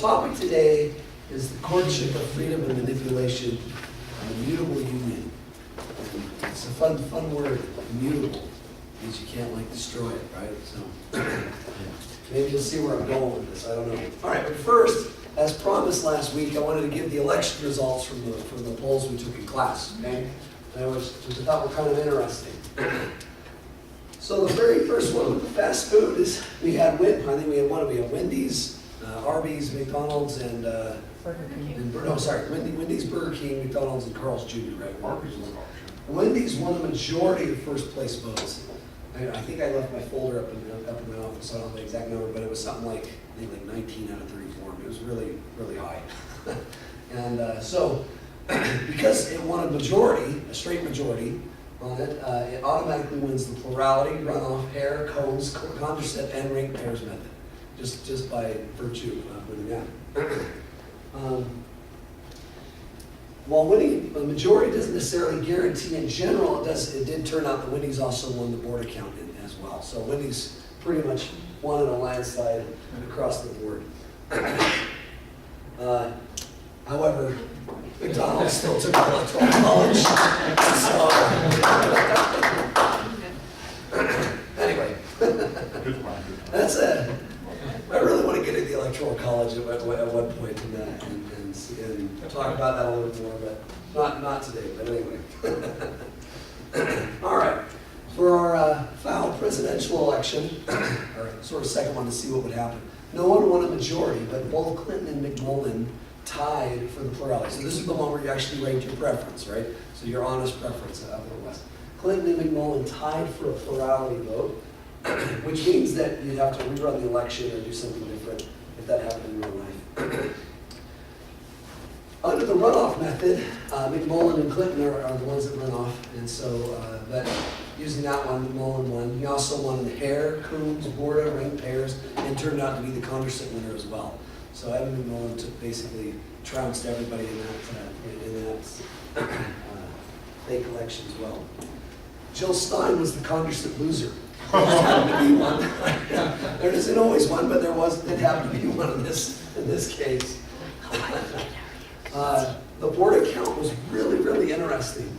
topic today is the courtship of freedom and manipulation, an immutable union. And it's a fun word, immutable, means you can't like destroy it, right? So maybe you'll see where I'm going with this. I don't know. All right, but first, as promised last week, I wanted to give the election results from the polls we took in class. Okay, which I thought were kind of interesting. So the very first one with the fast food is we had Wendy's, Arby's, McDonald's, and Wendy's, Burger King, McDonald's, and Carl's Jr. Right? Wendy's won a majority of first place votes. I think I left my folder up in my office, so I don't know the exact number, but it was something like, I think like 19 out of 34. It was really, really high. And so, because it won a straight majority on it, it automatically wins the plurality, runoff, pair, cones, Courtship, and ranked pairs method, just by virtue of winning that. While winning a majority doesn't necessarily guarantee in general, it did turn out that Wendy's also won the board account as well. So Wendy's pretty much won in a landslide across the board. However, McDonald's still took the electoral college. So, anyway, that's I really want to get into the electoral college at one point and talk about that a little bit more, but not today. But anyway, all right. For our final presidential election, or sort of second one to see what would happen, no one won a majority, but both Clinton and McMullen tied for the plurality. So this is the one where you actually ranked your preference, right? So your honest preference out there west. Clinton and McMullen tied for a plurality vote, which means that you'd have to rerun the election or do something different if that happened in real life. Under the runoff method, McMullen and Clinton are the ones that run off, and so using that one, McMullen won. He also won the Hare, Coombs, Borda, ranked pairs, and turned out to be the Courtship winner as well. So Evan McMullen basically trounced everybody in that fake election as well. Jill Stein was the Courtship loser. There happened to be one. There isn't always one, but did happen to be one in this case. The board account was really, really interesting.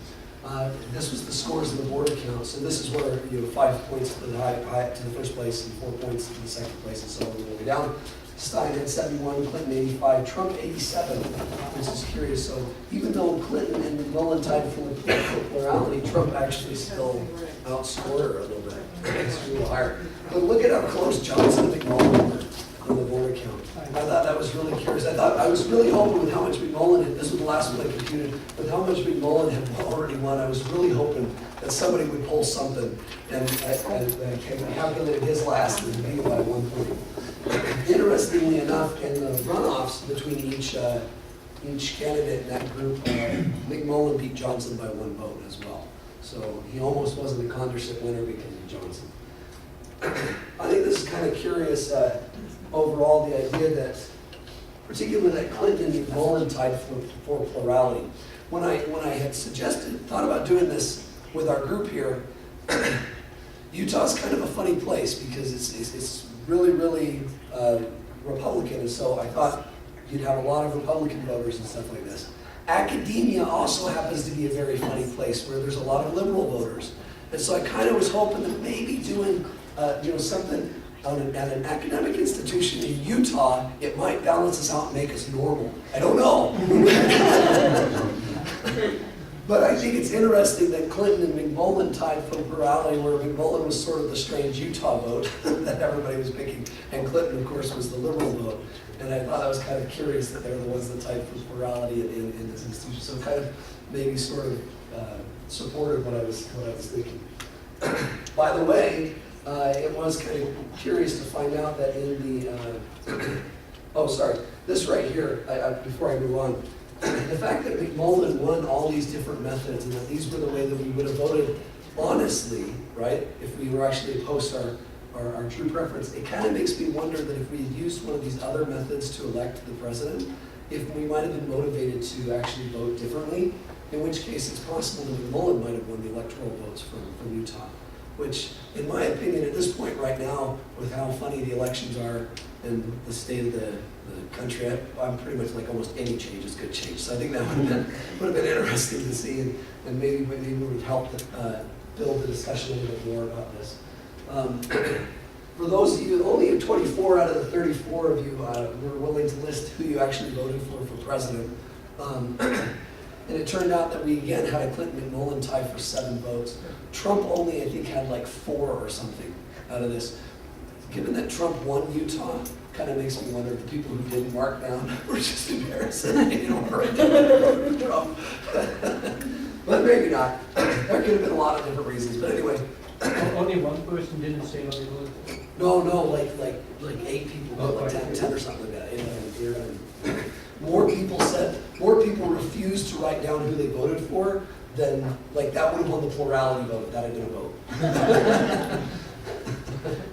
This was the scores of the board account. So this is where 5 points to the first place and 4 points to the second place, and so on all the way down. Stein had 71, Clinton 85, Trump 87, which is curious. So even though Clinton and McMullen tied for plurality, Trump actually still outscored her a little bit. It's a little higher. But look at how close Johnson and McMullen were on the board account. I thought that was really curious. I was really hoping with how much McMullen had, this was the last one I computed, with how much McMullen had already won, I was really hoping that somebody would pull something. And I calculated his last and beat by 1 point. Interestingly enough, in the runoffs between each candidate in that group, McMullen beat Johnson by 1 vote as well. So he almost wasn't a Courtship winner because of Johnson. I think this is kind of curious overall, the idea that, particularly that Clinton and McMullen tied for plurality. When I had thought about doing this with our group here, Utah's kind of a funny place because it's really, really Republican, and so I thought you'd have a lot of Republican voters and stuff like this. Academia also happens to be a very funny place where there's a lot of liberal voters, and so I kind of was hoping that maybe doing something at an academic institution in Utah, it might balance us out and make us normal. I don't know. But I think it's interesting that Clinton and McMullen tied for plurality, where McMullen was sort of the strange Utah vote that everybody was picking, and Clinton, of course, was the liberal vote. And I thought that was kind of curious that they're the ones that tied for plurality in this institution. So kind of maybe sort of supported what I was thinking. By the way, it was kind of curious to find out that in the this right here, before I move on. The fact that McMullen won all these different methods and that these were the way that we would have voted honestly, right, if we were actually to post our true preference, it kind of makes me wonder that if we had used one of these other methods to elect the president, if we might have been motivated to actually vote differently, in which case it's possible that McMullen might have won the electoral votes from Utah. which in my opinion at this point right now, with how funny the elections are and the state of the country, I'm pretty much like almost any change is good change. So I think that would have been interesting to see, and maybe would have helped build the discussion a little bit more about this. For those of you, only 24 out of the 34 of you were willing to list who you actually voted for president. And it turned out that we again had a Clinton-McMullen tie for 7 votes. Trump only, I think, had like 4 or something out of this. Given that Trump won Utah, kind of makes me wonder if the people who didn't mark down were just embarrassing. You know, right there for Trump. But maybe not. There could have been a lot of different reasons. But anyway. Only one person didn't say what they voted for? No, like 8 people, like 10 or something like that. You know, more people refused to write down who they voted for than, like, that would have won the plurality vote if that had been a vote.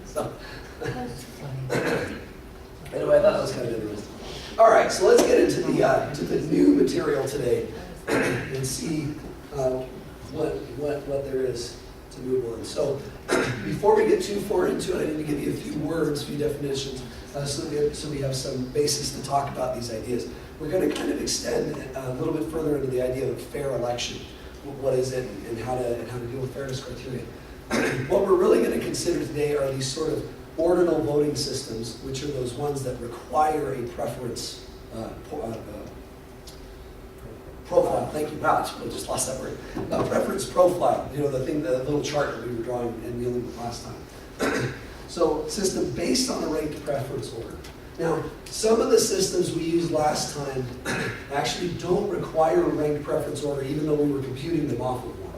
So, anyway, I thought that was kind of interesting. All right, so let's get into the new material today and see what there is to move on. So before we get too far into it, I need to give you a few words, a few definitions, so we have some basis to talk about these ideas. We're going to kind of extend a little bit further into the idea of fair election. What is it, and how to deal with fairness criteria. What we're really going to consider today are these sort of ordinal voting systems, which are those ones that require a preference profile. Thank you. Wow, I just lost that word. Preference profile. You know, the little chart that we were drawing and dealing with last time. So, system based on a ranked preference order. Now, some of the systems we used last time actually don't require a ranked preference order, even though we were computing them off of one.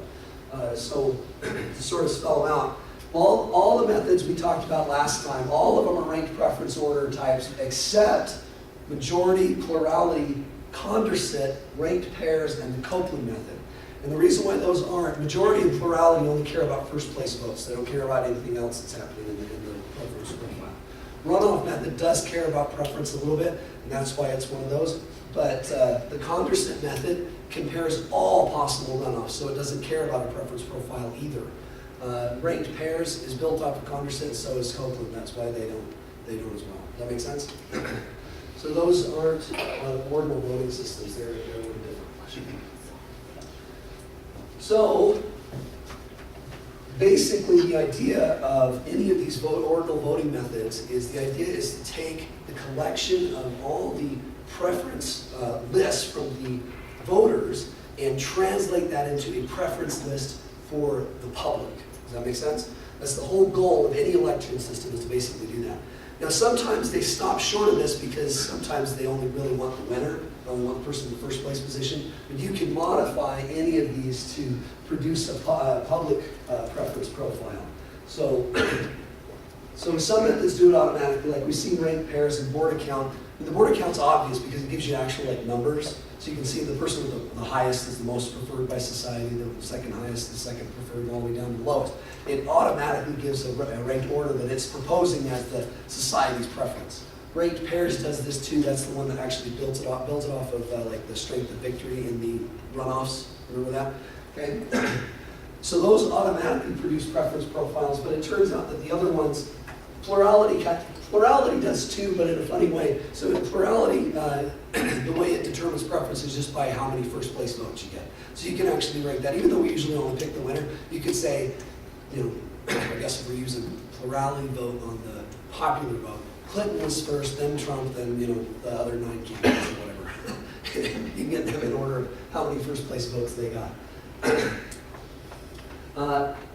So, to sort of spell them out, all the methods we talked about last time, all of them are ranked preference order types, except majority, plurality, Condorcet, ranked pairs, and the Copeland method. And the reason why those aren't, majority and plurality only care about first place votes. They don't care about anything else that's happening in the preference profile. Runoff method does care about preference a little bit, and that's why it's one of those. But the Condorcet method compares all possible runoffs, so it doesn't care about a preference profile either. Ranked pairs is built off of Condorcet, and so is Copeland. That's why they don't as well. Does that make sense? So those aren't ordinal voting systems. They're a little different. So basically, the idea of any of these ordinal voting methods is the idea is to take the collection of all the preference lists from the voters and translate that into a preference list for the public. Does that make sense? That's the whole goal of any election system, is to basically do that. Now, sometimes they stop short of this because sometimes they only really want the winner, they only want the person in the first place position. But you can modify any of these to produce a public preference profile. So some methods do it automatically, like we've seen ranked pairs and board account. And the board account's obvious because it gives you actual numbers. So you can see the person with the highest is the most preferred by society, the second highest, the second preferred, all the way down to the lowest. It automatically gives a ranked order that it's proposing as the society's preference. Ranked pairs does this too. That's the one that actually builds it off of like the strength of victory in the runoffs. Remember that? Okay. So those automatically produce preference profiles, but it turns out that the other ones, plurality does too, but in a funny way. So in plurality, the way it determines preference is just by how many first place votes you get. So you can actually rank that. Even though we usually only pick the winner, you could say, I guess if we're using plurality vote on the popular vote, Clinton was first, then Trump, then the other 9 candidates or whatever. You can get them in order of how many first place votes they got.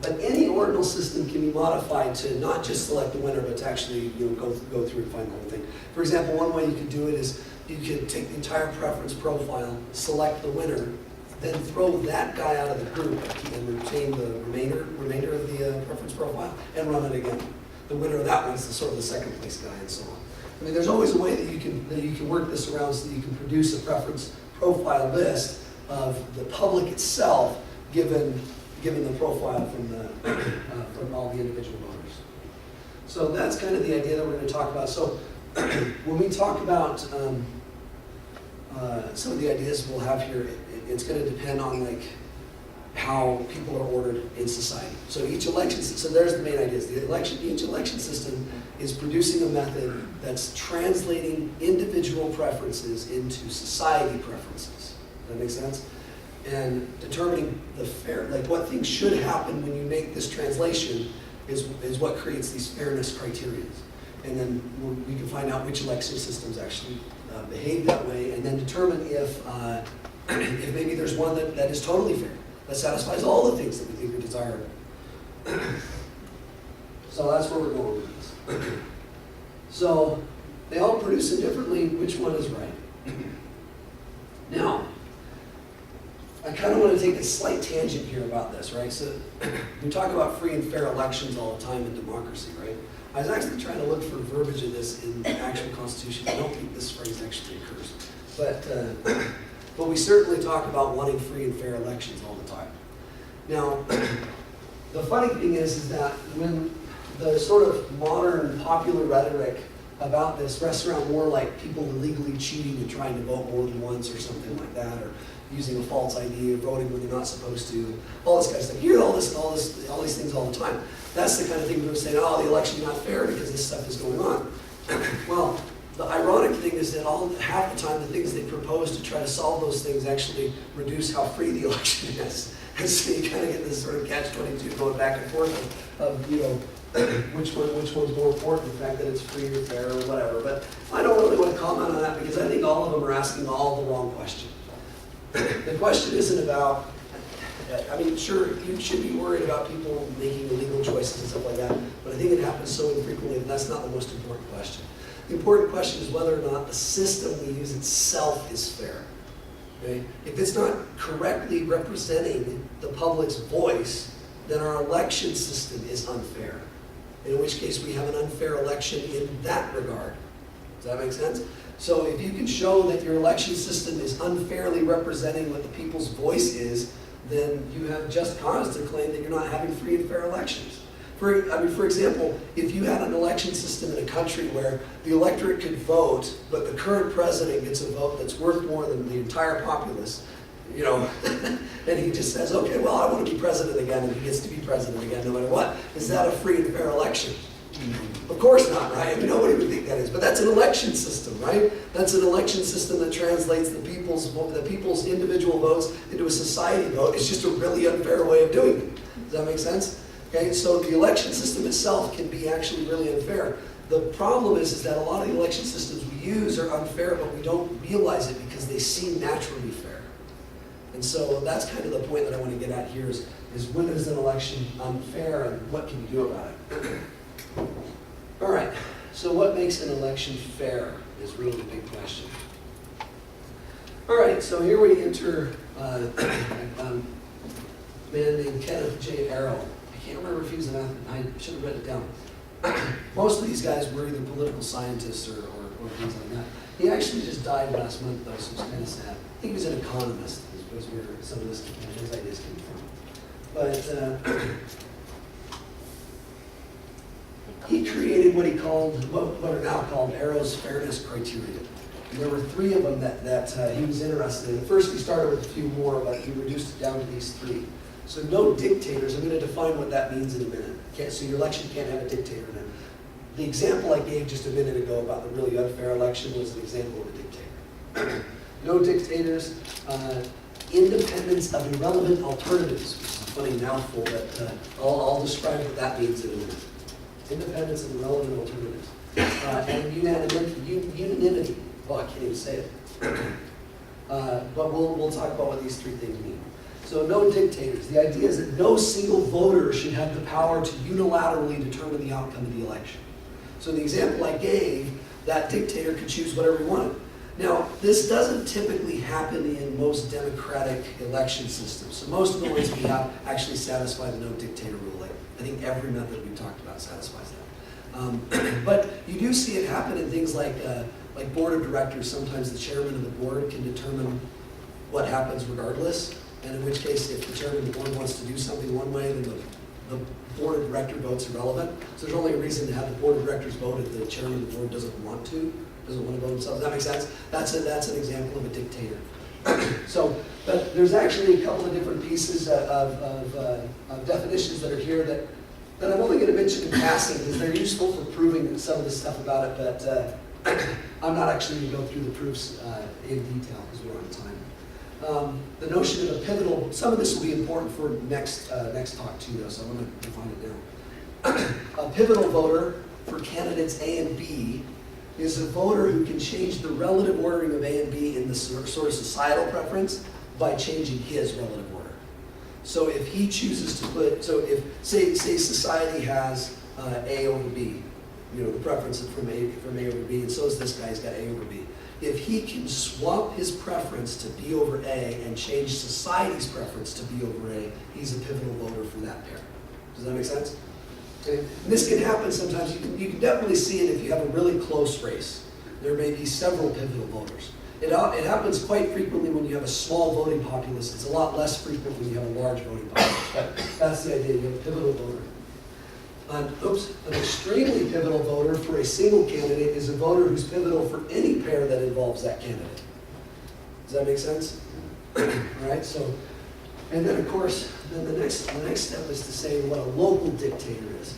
But any ordinal system can be modified to not just select the winner, but to actually go through and find the whole thing. For example, one way you could do it is you could take the entire preference profile, select the winner, then throw that guy out of the group and retain the remainder of the preference profile and run it again. The winner of that one's sort of the second place guy, and so on. I mean, there's always a way that you can work this around so that you can produce a preference profile list of the public itself, given the profile from all the individual voters. So that's kind of the idea that we're going to talk about. So when we talk about some of the ideas we'll have here, it's going to depend on how people are ordered in society. So each election, so there's the main ideas. Each election system is producing a method that's translating individual preferences into society preferences. Does that make sense? And determining the fair, like what things should happen when you make this translation is what creates these fairness criteria. And then we can find out which election systems actually behave that way, and then determine if maybe there's one that is totally fair, that satisfies all the things that we think are desirable. So that's where we're going with this. So they all produce it differently. Which one is right? Now, I kind of want to take a slight tangent here about this, right? So we talk about free and fair elections all the time in democracy, right? I was actually trying to look for verbiage of this in the actual Constitution. I don't think this phrase actually occurs. But we certainly talk about wanting free and fair elections all the time. Now, the funny thing is that when the sort of modern popular rhetoric about this rests around more like people illegally cheating and trying to vote more than once or something like that, or using a false ID, voting when they're not supposed to, all this kind of stuff. You hear all these things all the time. That's the kind of thing people are saying, oh, the election's not fair because this stuff is going on. Well, the ironic thing is that half the time the things they propose to try to solve those things actually reduce how free the election is. And so you kind of get this sort of catch-22 going back and forth of which one's more important, the fact that it's free or fair or whatever. But I don't really want to comment on that because I think all of them are asking all the wrong questions. The question isn't about, I mean, sure, you should be worried about people making illegal choices and stuff like that, but I think it happens so infrequently that that's not the most important question. The important question is whether or not the system we use itself is fair. Okay? If it's not correctly representing the public's voice, then our election system is unfair. In which case we have an unfair election in that regard. Does that make sense? So if you can show that your election system is unfairly representing what the people's voice is, then you have just cause to claim that you're not having free and fair elections. For example, if you had an election system in a country where the electorate could vote, but the current president gets a vote that's worth more than the entire populace, and he just says, okay, well, I want to be president again, and he gets to be president again no matter what. Is that a free and fair election? Of course not, right? I mean, nobody would think that is. But that's an election system, right? That's an election system that translates the people's individual votes into a society vote. It's just a really unfair way of doing it. Does that make sense? Okay, so the election system itself can be actually really unfair. The problem is that a lot of the election systems we use are unfair, but we don't realize it because they seem naturally fair. And so that's kind of the point that I want to get at here is when is an election unfair and what can you do about it? All right, so what makes an election fair is really the big question. All right, so here we enter a man named Kenneth J. Arrow. I can't remember if he was an athlete. I should have read it down. Most of these guys were either political scientists or things like that. He actually just died last month, though, so it's kind of sad. I think he was an economist, is where some of his ideas came from. But he created what are now called Arrow's fairness criteria. And there were 3 of them that he was interested in. At first he started with a few more, but he reduced it down to these 3. So no dictators. I'm going to define what that means in a minute. So your election can't have a dictator in it. The example I gave just a minute ago about the really unfair election was an example of a dictator. No dictators. Independence of irrelevant alternatives, which is a funny mouthful, but I'll describe what that means in a minute. Independence of irrelevant alternatives. And unanimity. Oh, I can't even say it. But we'll talk about what these 3 things mean. So no dictators. The idea is that no single voter should have the power to unilaterally determine the outcome of the election. So the example I gave, that dictator could choose whatever he wanted. Now, this doesn't typically happen in most democratic election systems. So most of the ones we have actually satisfy the no dictator rule. I think every method we've talked about satisfies that. But you do see it happen in things like board of directors. Sometimes the chairman of the board can determine what happens regardless. And in which case, if the chairman of the board wants to do something one way, then the board of director vote's irrelevant. So there's only a reason to have the board of directors vote if the chairman of the board doesn't want to vote himself. Does that make sense? That's an example of a dictator. So, but there's actually a couple of different pieces of definitions that are here that I'm only going to mention in passing because they're useful for proving some of the stuff about it, but I'm not actually going to go through the proofs in detail because we're on time. The notion of a pivotal, some of this will be important for next talk too, though, so I'm going to define it now. A pivotal voter for candidates A and B is a voter who can change the relative ordering of A and B in the sort of societal preference by changing his relative order. So if he chooses to put, so if, say society has A over B, you know, the preference is from A over B, and so is this guy, he's got A over B. If he can swap his preference to B over A and change society's preference to B over A, he's a pivotal voter for that pair. Does that make sense? Okay. And this can happen sometimes. You can definitely see it if you have a really close race. There may be several pivotal voters. It happens quite frequently when you have a small voting populace. It's a lot less frequent when you have a large voting populace. But that's the idea. You have a pivotal voter. An extremely pivotal voter for a single candidate is a voter who's pivotal for any pair that involves that candidate. Does that make sense? All right. So, and then of course, then the next step is to say what a local dictator is.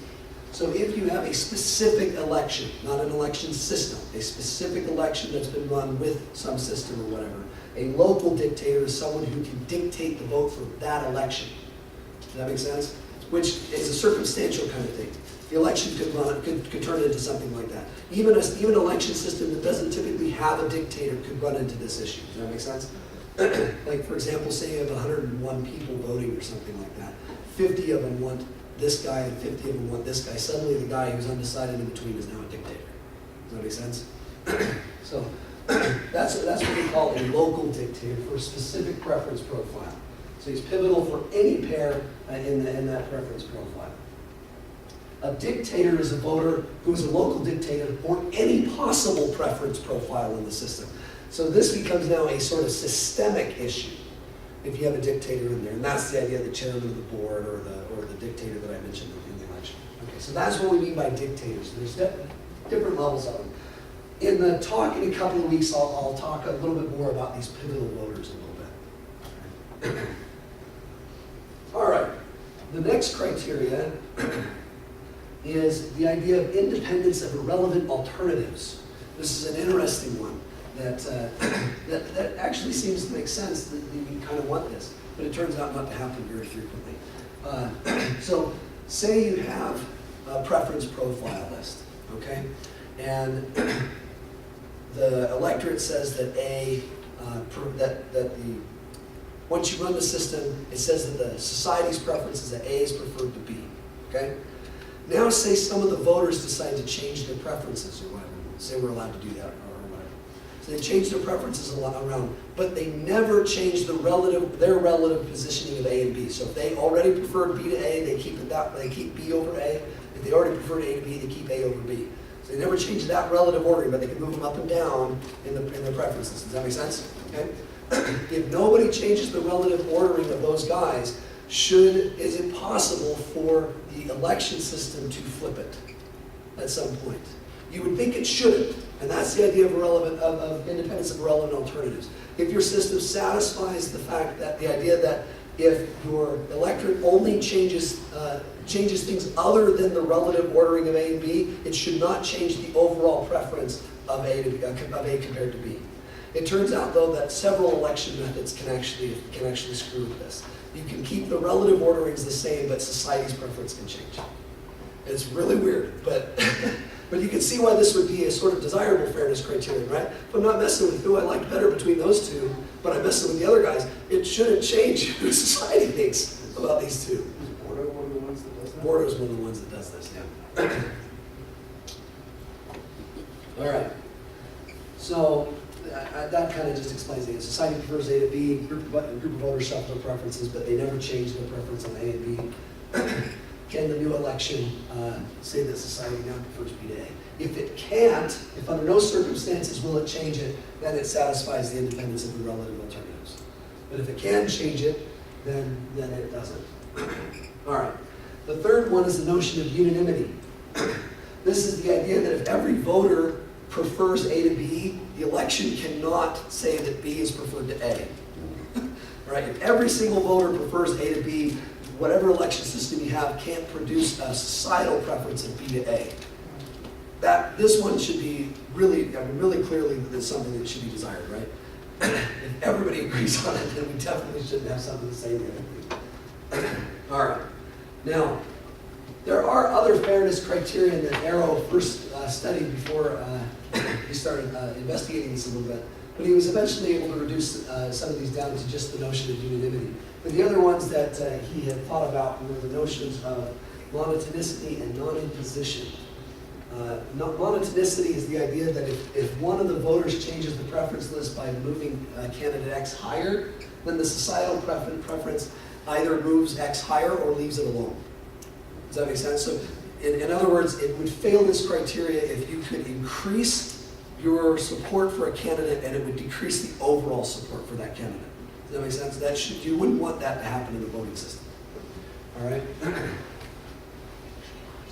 So if you have a specific election, not an election system, a specific election that's been run with some system or whatever, a local dictator is someone who can dictate the vote for that election. Does that make sense? Which is a circumstantial kind of thing. The election could turn into something like that. Even an election system that doesn't typically have a dictator could run into this issue. Does that make sense? Like, for example, say you have 101 people voting or something like that. 50 of them want this guy and 50 of them want this guy. Suddenly the guy who's undecided in between is now a dictator. Does that make sense? So that's what we call a local dictator for a specific preference profile. So he's pivotal for any pair in that preference profile. A dictator is a voter who is a local dictator for any possible preference profile in the system. So this becomes now a sort of systemic issue if you have a dictator in there. And that's the idea of the chairman of the board or the dictator that I mentioned in the election. Okay, so that's what we mean by dictators. There's different levels of them. In the talk in a couple of weeks, I'll talk a little bit more about these pivotal voters a little bit. All right, the next criteria is the idea of independence of irrelevant alternatives. This is an interesting one that actually seems to make sense that you kind of want this, but it turns out not to happen very frequently. So say you have a preference profile list, okay? And the electorate says that once you run the system, it says that the society's preference is that A is preferred to B, okay? Now say some of the voters decide to change their preferences or whatever. Say we're allowed to do that or whatever. So they change their preferences around, but they never change their relative positioning of A and B. So if they already preferred B to A, they keep B over A. If they already preferred A to B, they keep A over B. So they never change that relative ordering, but they can move them up and down in their preferences. Does that make sense? Okay. If nobody changes the relative ordering of those guys, is it possible for the election system to flip it at some point? You would think it shouldn't, and that's the idea of independence of irrelevant alternatives. If your system satisfies the idea that if your electorate only changes things other than the relative ordering of A and B, it should not change the overall preference of A compared to B. It turns out, though, that several election methods can actually screw with this. You can keep the relative orderings the same, but society's preference can change. It's really weird, but you can see why this would be a sort of desirable fairness criterion, right? If I'm not messing with who I like better between those two, but I'm messing with the other guys, it shouldn't change who society thinks about these two. Is Border one of the ones that does that? Border is one of the ones that does this, yeah. All right. So that kind of just explains it. Society prefers A to B, group of voters shuffle their preferences, but they never change their preference on A and B. Can the new election say that society now prefers B to A? If it can't, if under no circumstances will it change it, then it satisfies the independence of the relative alternatives. But if it can change it, then it doesn't. All right. The third one is the notion of unanimity. This is the idea that if every voter prefers A to B, the election cannot say that B is preferred to A. Right? If every single voter prefers A to B, whatever election system you have can't produce a societal preference of B to A. This one should be really, I mean, really clearly there's something that should be desired, right? If everybody agrees on it, then we definitely shouldn't have something to say there. All right. Now, there are other fairness criteria that Arrow first studied before he started investigating this a little bit. But he was eventually able to reduce some of these down to just the notion of unanimity. But the other ones that he had thought about were the notions of monotonicity and non-imposition. Monotonicity is the idea that if one of the voters changes the preference list by moving candidate X higher, then the societal preference either moves X higher or leaves it alone. Does that make sense? So, in other words, it would fail this criteria if you could increase your support for a candidate and it would decrease the overall support for that candidate. Does that make sense? You wouldn't want that to happen in the voting system. All right?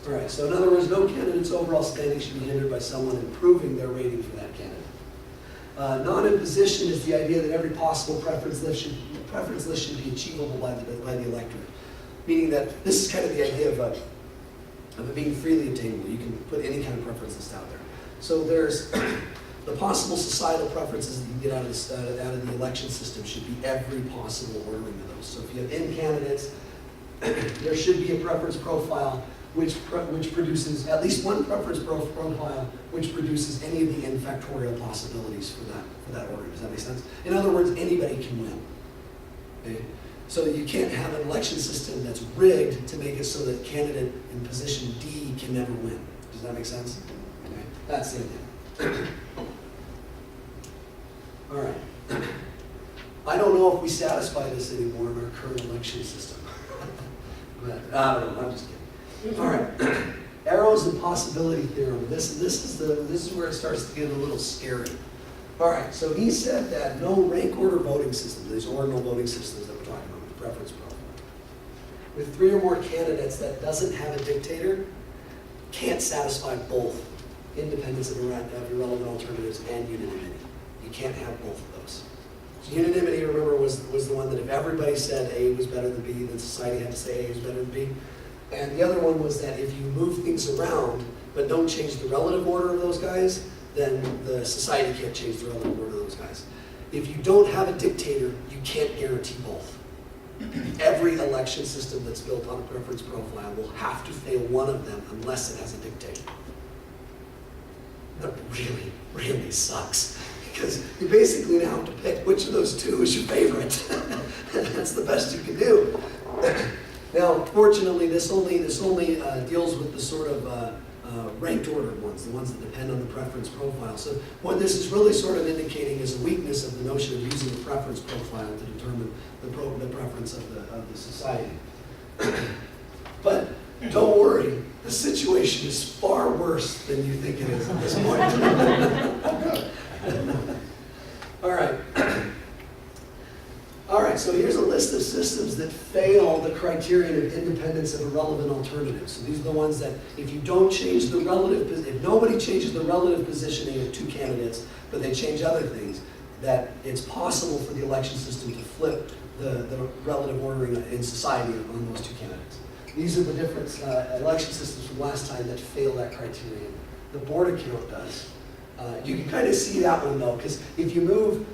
All right, so in other words, no candidate's overall standing should be hindered by someone improving their rating for that candidate. Non-imposition is the idea that every possible preference list should be achievable by the electorate. Meaning that this is kind of the idea of it being freely obtainable. You can put any kind of preference list out there. So there's the possible societal preferences that you can get out of the election system should be every possible ordering of those. So if you have N candidates, there should be a preference profile which produces at least one preference profile which produces any of the n factorial possibilities for that order. Does that make sense? In other words, anybody can win. Okay? So that you can't have an election system that's rigged to make it so that candidate in position D can never win. Does that make sense? Okay. That's the idea. All right. I don't know if we satisfy this anymore in our current election system. But I don't know. I'm just kidding. All right. Arrows and possibility theorem. This is where it starts to get a little scary. All right. So he said that no rank order voting system, these ordinal voting systems that we're talking about, with preference profile, with 3 or more candidates that doesn't have a dictator, can't satisfy both independence of irrelevant alternatives and unanimity. You can't have both of those. So unanimity, remember, was the one that if everybody said A was better than B, then society had to say A was better than B. And the other one was that if you move things around but don't change the relative order of those guys, then the society can't change the relative order of those guys. If you don't have a dictator, you can't guarantee both. Every election system that's built on a preference profile will have to fail one of them unless it has a dictator. That really, really sucks. Because you basically now have to pick which of those two is your favorite. That's the best you can do. Now, fortunately, this only deals with the sort of ranked ordered ones, the ones that depend on the preference profile. So what this is really sort of indicating is a weakness of the notion of using the preference profile to determine the preference of the society. But don't worry, the situation is far worse than you think it is at this point. All right. All right, so here's a list of systems that fail the criterion of independence of irrelevant alternatives. So these are the ones that if you don't change the relative, if nobody changes the relative positioning of 2 candidates, but they change other things, that it's possible for the election system to flip the relative ordering in society on those 2 candidates. These are the different election systems from last time that fail that criterion. The board account does. You can kind of see that one though, because if you move,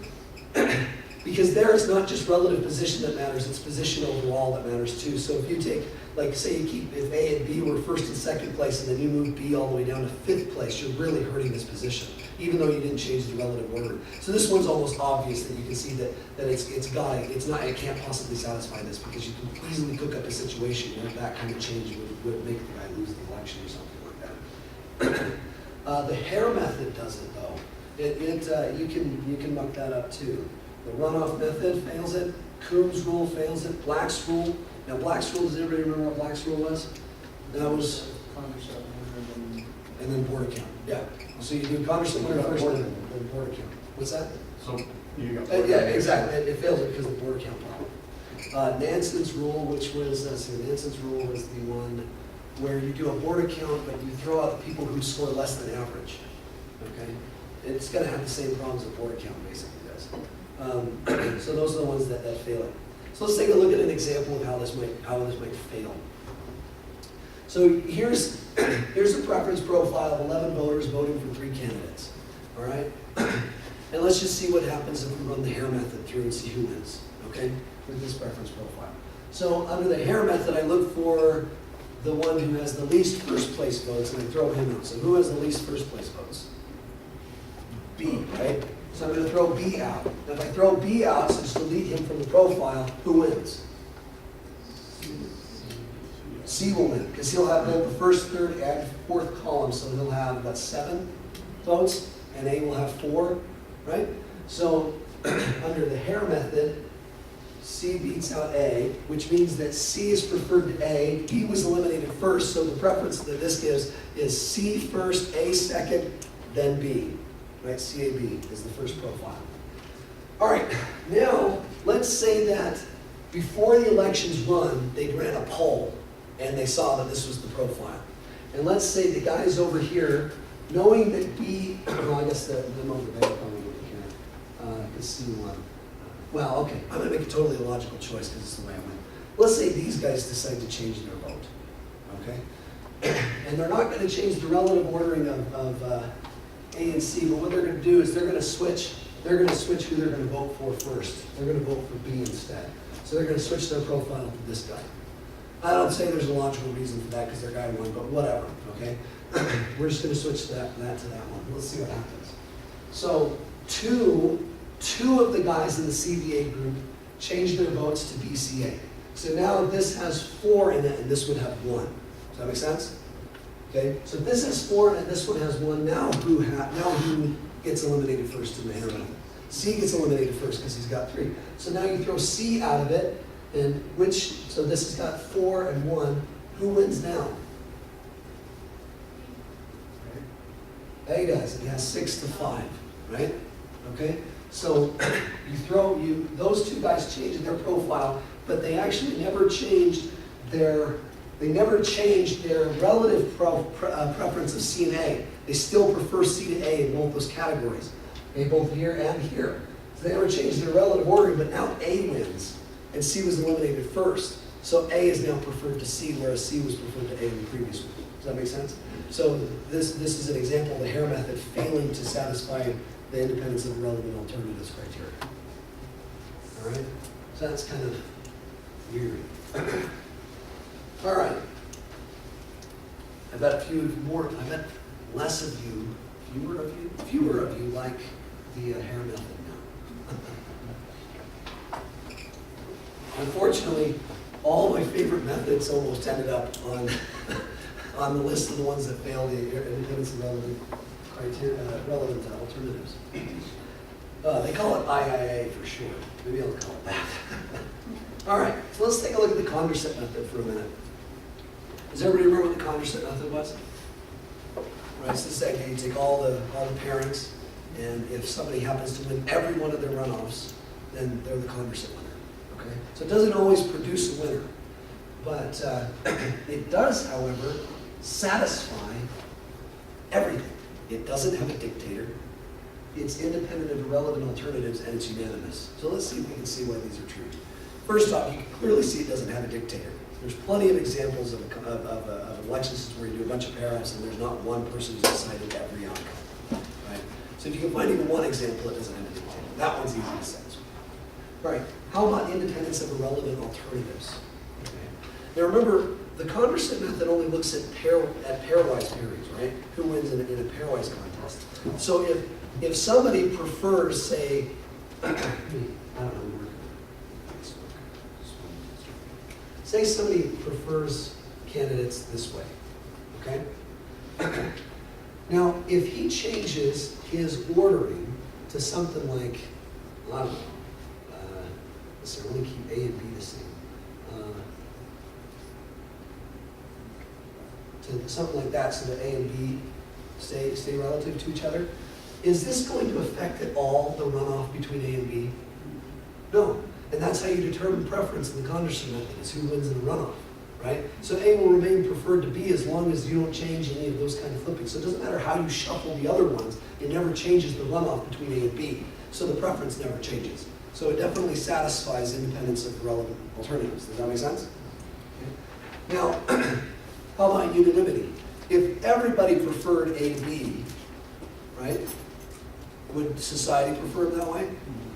because there it's not just relative position that matters, it's position overall that matters too. So if you take, like say you keep, if A and B were first and second place and then you move B all the way down to 5th place, you're really hurting this position, even though you didn't change the relative order. So this one's almost obvious that you can see that it can't possibly satisfy this because you can easily cook up a situation where that kind of change would make the guy lose the election or something like that. The Hare method does it though. You can muck that up too. The runoff method fails it. Coombs rule fails it. Black's rule. Now Black's rule, does anybody remember what Black's rule was? That was and then board account. Yeah. So you do Congress winner first and then board account. What's that? So you got yeah, exactly. It fails it because of the board account problem. Nansen's rule, which was Nansen's rule was the one where you do a board account, but you throw out the people who score less than average. okay? It's gonna have the same problems that board account basically does. So those are the ones that fail it. So let's take a look at an example of how this might fail. So here's a preference profile of 11 voters voting for 3 candidates, all right? And let's just see what happens if we run the Hare method through and see who wins, okay, with this preference profile. So under the Hare method, I look for the one who has the least first place votes, and I throw him out. So who has the least first place votes? B, right? So I'm going to throw B out. Now if I throw B out, so just delete him from the profile, who wins? C will win, because he'll have both the first, third, and fourth column, so he'll have, what, 7 votes, and A will have 4, right? So under the Hare method, C beats out A, which means that C is preferred to A. B was eliminated first, so the preference that this gives is C first, A second, then B. Right, CAB is the first profile. All right, now let's say that before the elections run, they ran a poll and they saw that this was the profile. And let's say the guys over here, knowing that B, well, I guess them over there probably over here, because C won. Well, okay, I'm going to make a totally illogical choice because it's the way I went. Let's say these guys decide to change their vote, okay? And they're not going to change the relative ordering of A and C, but what they're going to do is they're going to switch who they're going to vote for first. They're going to vote for B instead. So they're going to switch their profile to this guy. I don't say there's a logical reason for that because their guy won, but whatever, okay? We're just going to switch that to that one. Let's see what happens. So two of the guys in the CBA group changed their votes to BCA. So now this has 4 in it and this would have 1. Does that make sense? Okay, so if this has 4 and this one has 1, now who gets eliminated first in the Hare method? C gets eliminated first because he's got 3. So now you throw C out of it, and so this has got 4 and 1. Who wins now? A does. It has 6 to 5, right? Okay, so those 2 guys changed their profile, but they actually never changed their relative preference of C and A. They still prefer C to A in both those categories, okay, both here and here. So they never changed their relative ordering, but now A wins, and C was eliminated first. So A is now preferred to C, whereas C was preferred to A in the previous one. Does that make sense? So this is an example of the Hare method failing to satisfy the independence of the relevant alternatives criteria. All right? So that's kind of weird. All right. I bet less of you, fewer of you like the Hare method now. Unfortunately, all my favorite methods almost ended up on the list of the ones that fail the independence of relevant criteria, relevant alternatives. They call it IIA for short. Maybe I'll call it that. All right, so let's take a look at the Courtship method for a minute. Does everybody remember what the Courtship method was? Right, so this idea, you take all the pairings, and if somebody happens to win every one of their runoffs, then they're the Courtship winner. Okay, so it doesn't always produce a winner, but it does, however, satisfy everything. It doesn't have a dictator. It's independent of relevant alternatives, and it's unanimous. So let's see if we can see why these are true. First off, you can clearly see it doesn't have a dictator. There's plenty of examples of elections where you do a bunch of pair-offs and there's not one person who's decided every outcome. Right? So if you can find even one example, it doesn't have a dictator. That one's easy to satisfy. Right. How about independence of irrelevant alternatives? Okay. Now remember, the Courtship method only looks at pairwise pairings, right? Who wins in a pairwise contest. So if somebody prefers, say, I don't know, say somebody prefers candidates this way, okay? Now, if he changes his ordering to something like, I don't know, let's see, I want to keep A and B the same. To something like that, so that A and B stay relative to each other. Is this going to affect at all the runoff between A and B? No. And that's how you determine preference in the Courtship method, is who wins in the runoff, right? So A will remain preferred to B as long as you don't change any of those kind of flipping. So it doesn't matter how you shuffle the other ones, it never changes the runoff between A and B. So the preference never changes. So it definitely satisfies independence of relevant alternatives. Does that make sense? Okay. Now, how about unanimity? If everybody preferred A to B, right, would society prefer them that way?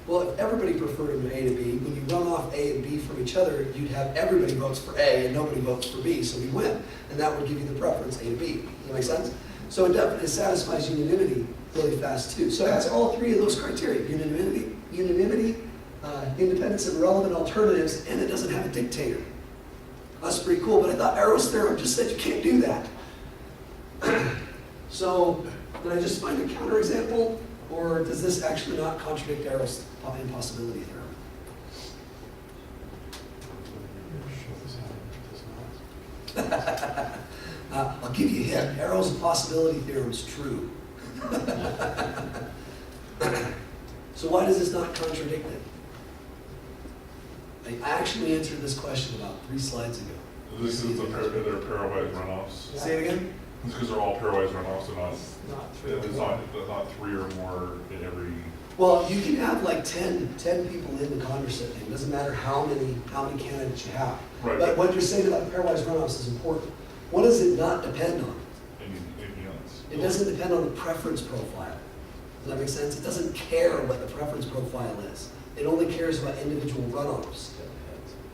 Well, if everybody preferred them A to B, when you run off A and B from each other, you'd have everybody votes for A and nobody votes for B, so we win. And that would give you the preference A to B. Does that make sense? So it definitely satisfies unanimity really fast too. So it has all three of those criteria: unanimity, independence of relevant alternatives, and it doesn't have a dictator. That's pretty cool, but I thought Arrow's theorem just said you can't do that. So, did I just find a counterexample, or does this actually not contradict Arrow's impossibility theorem? I'll give you a hint. Arrow's impossibility theorem is true. So why does this not contradict it? I actually answered this question about 3 slides ago. This is they're pairwise runoffs. Say it again? It's because they're all pairwise runoffs, and Not three. it's not 3 or more in every. Well, you can have like 10 people in the Courtship thing. It doesn't matter how many candidates you have. Right. But what you're saying about pairwise runoffs is important. What does it not depend on? Anything else. It doesn't depend on the preference profile. Does that make sense? It doesn't care what the preference profile is. It only cares about individual runoffs.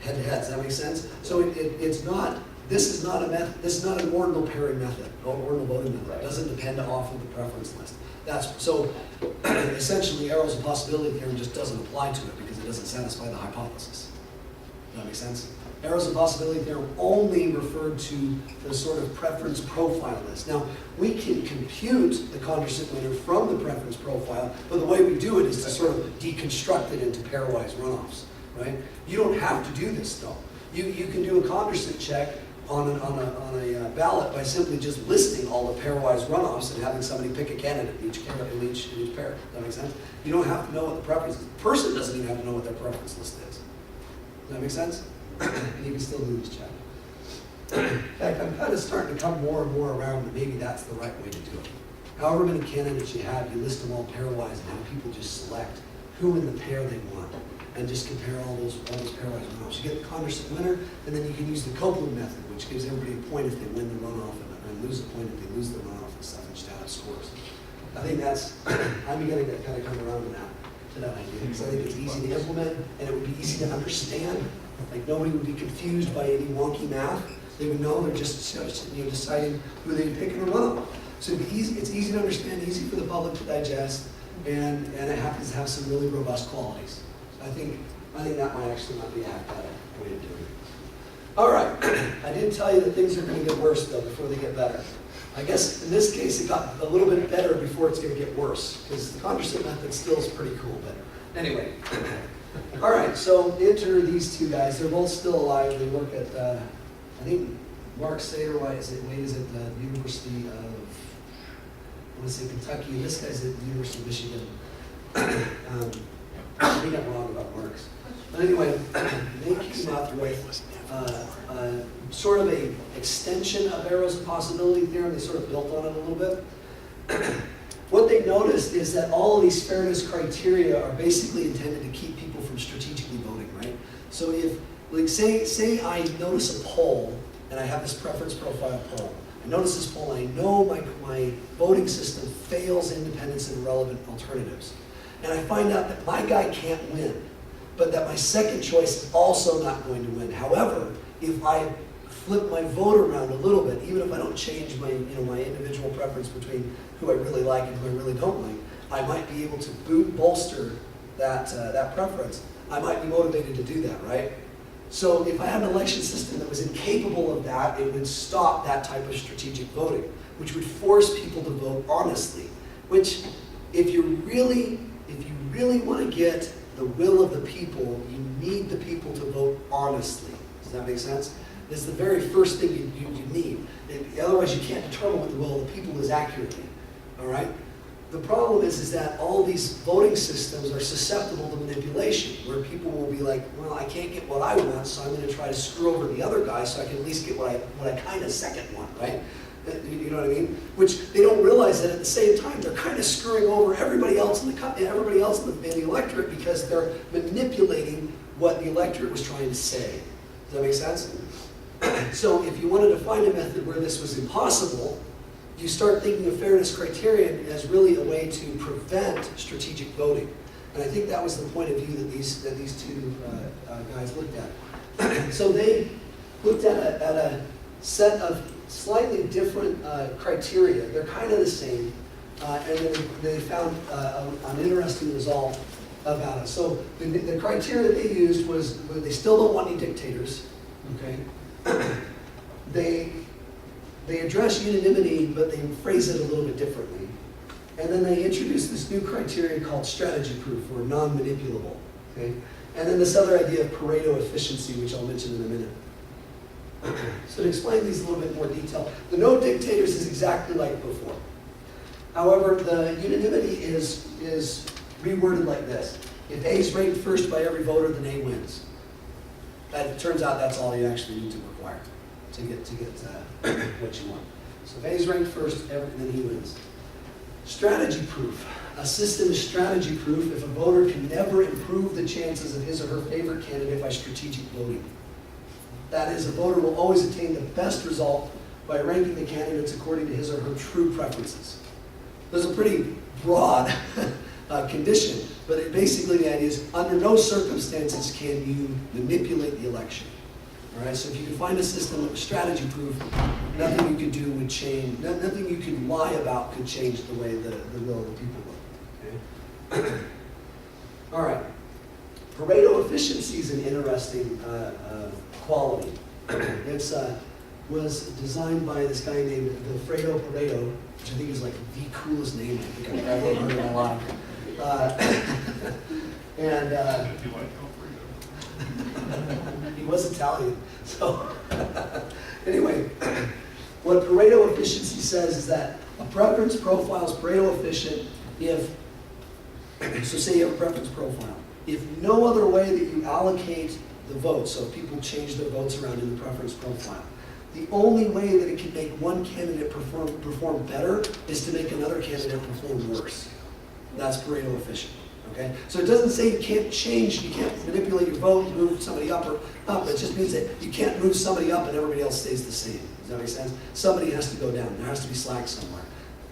Head-to-heads. Does that make sense? So it's not. This is not a method. This is not an ordinal pairing method or ordinal voting method. It doesn't depend off of the preference list. That's so. Essentially, Arrow's impossibility theorem just doesn't apply to it because it doesn't satisfy the hypothesis. Does that make sense? Arrow's impossibility theorem only referred to the sort of preference profile list. Now, we can compute the Courtship winner from the preference profile, but the way we do it is to sort of deconstruct it into pairwise runoffs, right? You don't have to do this though. You can do a Courtship check on a ballot by simply just listing all the pairwise runoffs and having somebody pick a candidate in each pair. Does that make sense? You don't have to know what the preference is. The person doesn't even have to know what their preference list is. Does that make sense? And you can still do this check. In fact, I'm kind of starting to come more and more around that maybe that's the right way to do it. However many candidates you have, you list them all pairwise and have people just select who in the pair they want and just compare all those pairwise runoffs. You get the Courtship winner, and then you can use the Copeland method, which gives everybody a point if they win the runoff and lose a point if they lose the runoff and stuff, and just add up scores. I think that's, I'm beginning to kind of come around to that idea, because I think it's easy to implement, and it would be easy to understand. Like nobody would be confused by any wonky math. They would know they're just deciding who they pick in a runoff. So it'd be easy, it's easy to understand, easy for the public to digest, and it happens to have some really robust qualities. I think that might actually not be a half bad way to do it. All right, I did tell you that things are going to get worse though before they get better. I guess in this case it got a little bit better before it's going to get worse, because the Courtship method still is pretty cool. But anyway, all right. So enter these 2 guys. They're both still alive. They work at I think Mark Satterthwaite is at the University of I want to say Kentucky, and this guy's at the University of Michigan. I think I'm wrong about Marks. But anyway, they came up with sort of a extension of Arrow's impossibility theorem. They sort of built on it a little bit. What they noticed is that all of these fairness criteria are basically intended to keep people from strategically voting, right? So if, like, say I notice a poll, and I have this preference profile poll. I notice this poll, and I know my voting system fails independence and relevant alternatives. And I find out that my guy can't win, but that my second choice is also not going to win. However, if I flip my vote around a little bit, even if I don't change my individual preference between who I really like and who I really don't like, I might be able to bolster that preference. I might be motivated to do that, right? So if I had an election system that was incapable of that, it would stop that type of strategic voting, which would force people to vote honestly. Which, if you really want to get the will of the people, you need the people to vote honestly. Does that make sense? It's the very first thing you need. Otherwise, you can't determine what the will of the people is accurately. All right? the problem is that all these voting systems are susceptible to manipulation, where people will be like, well, I can't get what I want, so I'm going to try to screw over the other guy so I can at least get what I kind of second want, right? You know what I mean? Which they don't realize that at the same time they're kind of screwing over everybody else in the electorate, because they're manipulating what the electorate was trying to say. Does that make sense? So if you wanted to find a method where this was impossible, you start thinking of fairness criterion as really a way to prevent strategic voting. And I think that was the point of view that these two guys looked at. So they looked at a set of slightly different criteria. They're kind of the same, and then they found an interesting result about it. So the criteria they used was, they still don't want any dictators, okay? They address unanimity, but they phrase it a little bit differently. And then they introduced this new criteria called strategy proof, or non-manipulable, okay? And then this other idea of Pareto efficiency, which I'll mention in a minute. So to explain these in a little bit more detail, the no dictators is exactly like before. However, the unanimity is reworded like this. If A is ranked first by every voter, then A wins. It turns out that's all you actually need to require to get what you want. So if A is ranked first, then he wins. Strategy proof. A system is strategy proof if a voter can never improve the chances of his or her favorite candidate by strategic voting. That is, a voter will always attain the best result by ranking the candidates according to his or her true preferences. There's a pretty broad condition, but basically the idea is, under no circumstances can you manipulate the election. All right, so if you can find a system that was strategy proof, nothing you could do would change, nothing you could lie about could change the way the will of the people vote. Okay? All right. Pareto efficiency is an interesting quality. It was designed by this guy named Alfredo Pareto, which I think is like the coolest name I think I've ever heard in a lot. And If you like Alfredo. he was Italian. So anyway, what Pareto efficiency says is that a preference profile is Pareto efficient if, so say you have a preference profile, if no other way that you allocate the votes, so if people change their votes around in the preference profile, the only way that it can make one candidate perform better is to make another candidate perform worse. That's Pareto efficient. Okay? So it doesn't say you can't change, you can't manipulate your vote, move somebody up or up. It just means that you can't move somebody up and everybody else stays the same. Does that make sense? Somebody has to go down. There has to be slack somewhere.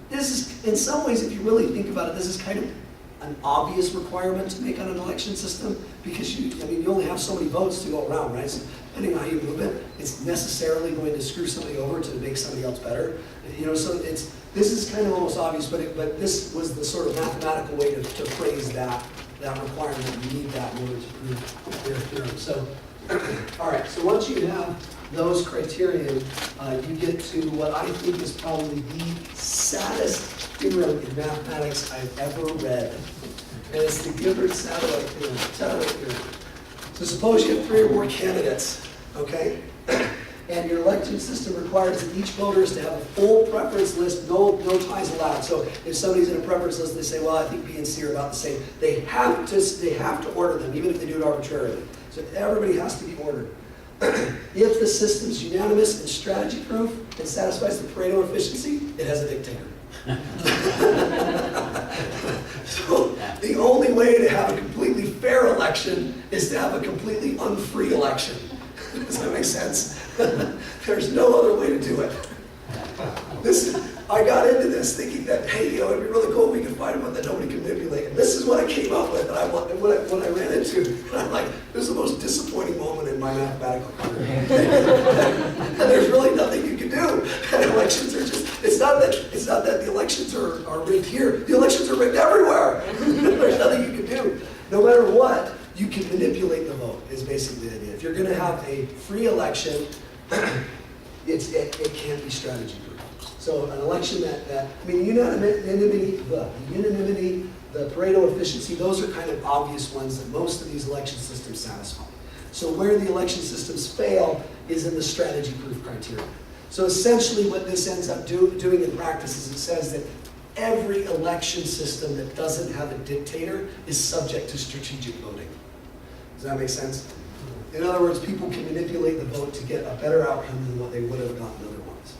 This is, in some ways, if you really think about it, this is kind of an obvious requirement to make on an election system, because you only have so many votes to go around, right? So depending on how you move it, it's necessarily going to screw somebody over to make somebody else better. So this is kind of almost obvious, but this was the sort of mathematical way to phrase that requirement. You need that in order to prove their theorem. So, all right. So once you have those criteria, you get to what I think is probably the saddest theorem in mathematics I've ever read. And it's the gibbard-satterthwaite theorem. So suppose you have 3 or more candidates, okay? And your election system requires that each voter is to have a full preference list, no ties allowed. So if somebody's in a preference list, they say, well, I think B and C are about the same. They have to order them, even if they do it arbitrarily. So everybody has to be ordered. If the system's unanimous and strategy proof and satisfies the Pareto efficiency, it has a dictator. So the only way to have a completely fair election is to have a completely unfree election. Does that make sense? There's no other way to do it. I got into this thinking that, hey, it'd be really cool if we could find one that nobody can manipulate. And this is what I came up with, and when I ran into, and I'm like, this is the most disappointing moment in my mathematical career. And there's really nothing you can do. And elections are just, it's not that the elections are rigged here. The elections are rigged everywhere. There's nothing you can do. No matter what, you can manipulate the vote, is basically the idea. If you're going to have a free election, it can't be strategy proof. So an election unanimity, the Pareto efficiency, those are kind of obvious ones that most of these election systems satisfy. So where the election systems fail is in the strategy proof criteria. So essentially what this ends up doing in practice is it says that every election system that doesn't have a dictator is subject to strategic voting. Does that make sense? In other words, people can manipulate the vote to get a better outcome than what they would have gotten otherwise.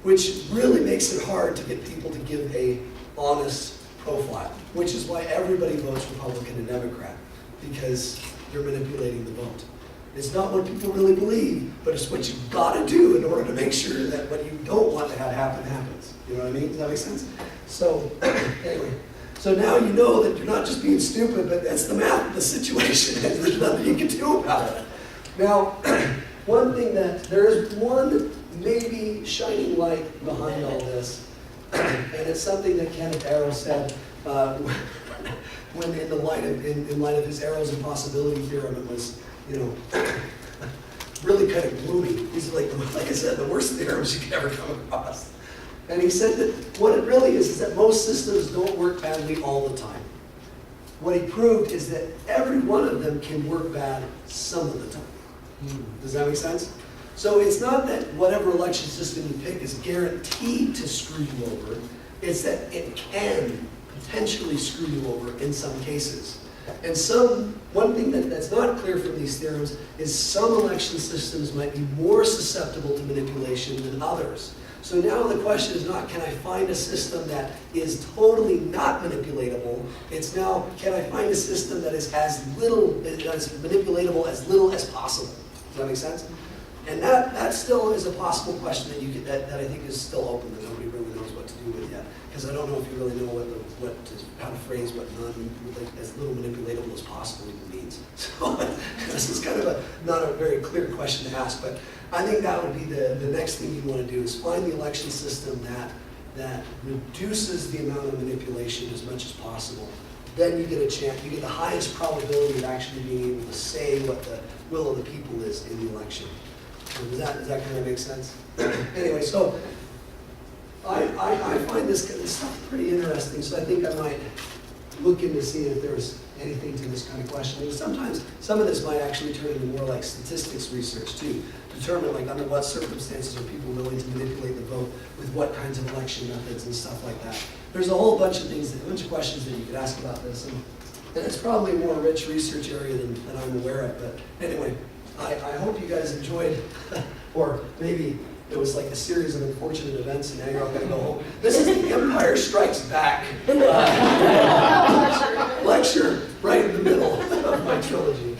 Which really makes it hard to get people to give a honest profile, which is why everybody votes Republican and Democrat, because you're manipulating the vote. It's not what people really believe, but it's what you've got to do in order to make sure that what you don't want to have happen happens. You know what I mean? Does that make sense? So, anyway. So now you know that you're not just being stupid, but that's the math of the situation. There's nothing you can do about it. Now, one thing that, there is one maybe shining light behind all this, and it's something that Kenneth Arrow said when in light of his Arrow's impossibility theorem, it was, you know, really kind of gloomy. These are like I said, the worst theorems you could ever come across. And he said that what it really is that most systems don't work badly all the time. What he proved is that every one of them can work bad some of the time. Does that make sense? So it's not that whatever election system you pick is guaranteed to screw you over. It's that it can potentially screw you over in some cases. And one thing that's not clear from these theorems is some election systems might be more susceptible to manipulation than others. So now the question is not, can I find a system that is totally not manipulatable? It's now, can I find a system that is as manipulatable as little as possible? Does that make sense? And that still is a possible question that I think is still open, that nobody really knows what to do with yet. Because I don't know if you really know how to phrase what as little manipulatable as possible even means. So this is kind of not a very clear question to ask, but I think that would be the next thing you want to do is find the election system that reduces the amount of manipulation as much as possible. Then you get a chance, you get the highest probability of actually being able to say what the will of the people is in the election. So does that kind of make sense? Anyway, so I find this stuff pretty interesting, so I think I might look into seeing if there's anything to this kind of question. And sometimes some of this might actually turn into more like statistics research too. Determine like under what circumstances are people willing to manipulate the vote with what kinds of election methods and stuff like that. There's a whole bunch of things, a bunch of questions that you could ask about this. And it's probably a more rich research area than I'm aware of. But anyway, I hope you guys enjoyed, or maybe it was like a series of unfortunate events and now you're all going to go home. This is the Empire Strikes Back lecture right in the middle of my trilogy.